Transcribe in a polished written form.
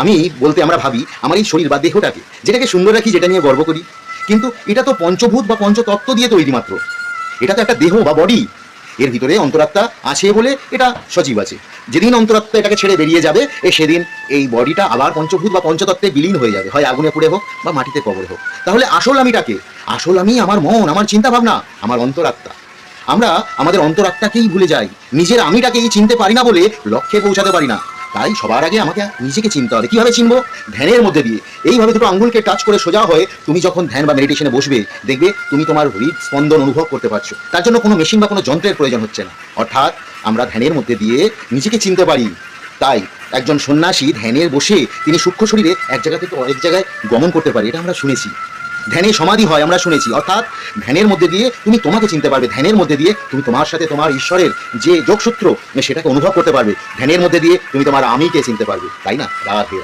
আমি বলতে আমরা ভাবি আমার এই শরীর বা দেহটাকে, যেটাকে সুন্দর রাখি, যেটা নিয়ে গর্ব করি, কিন্তু এটা তো পঞ্চভূত বা পঞ্চতত্ত্ব দিয়ে তৈরি মাত্র। এটা তো একটা দেহ বা বডি। এর ভিতরে অন্তরাত্মা আছে বলে এটা সজীব আছে। যেদিন অন্তরাত্মা এটাকে ছেড়ে বেরিয়ে যাবে, সেদিন এই বডিটা আবার পঞ্চভূত বা পঞ্চতত্ত্বে বিলীন হয়ে যাবে, হয় আগুনে পুড়ে হোক বা মাটিতে কবরে হোক। তাহলে আসল আমিটাকে, আসল আমি আমার মন, আমার চিন্তা ভাবনা, আমার অন্তরাত্মা। আমরা আমাদের অন্তরাত্মাকেই ভুলে যাই, নিজের আমিটাকেই চিনতে পারি না বলে লক্ষ্যে পৌঁছাতে পারি না। তাই সবার আগে আমাকে নিজেকে চিনতে হবে। কিভাবে চিনবো? ধ্যানের মধ্যে দিয়ে। এইভাবে দুটো আঙ্গুলকে টাচ করে সোজা হয়ে তুমি যখন ধ্যান বা মেডিটেশনে বসবে, দেখবে তুমি তোমার হৃদস্পন্দন অনুভব করতে পারছো। তার জন্য কোনো মেশিন বা কোনো যন্ত্রের প্রয়োজন হচ্ছে না। অর্থাৎ আমরা ধ্যানের মধ্যে দিয়ে নিজেকে চিনতে পারি। তাই একজন সন্ন্যাসী ধ্যানের বসে তিনি সূক্ষ্ম শরীরে এক জায়গা থেকে অনেক জায়গায় গমন করতে পারে, এটা আমরা শুনেছি। ধ্যানে সমাধি হয়, আমরা শুনেছি। অর্থাৎ ধ্যানের মধ্যে দিয়ে তুমি তোমাকে চিনতে পারবে, ধ্যানের মধ্যে দিয়ে তুমি তোমার সাথে তোমার ঈশ্বরের যে যোগসূত্র সেটাকে অনুভব করতে পারবে, ধ্যানের মধ্যে দিয়ে তুমি তোমার আমিকে চিনতে পারবে, তাই না? রাধে।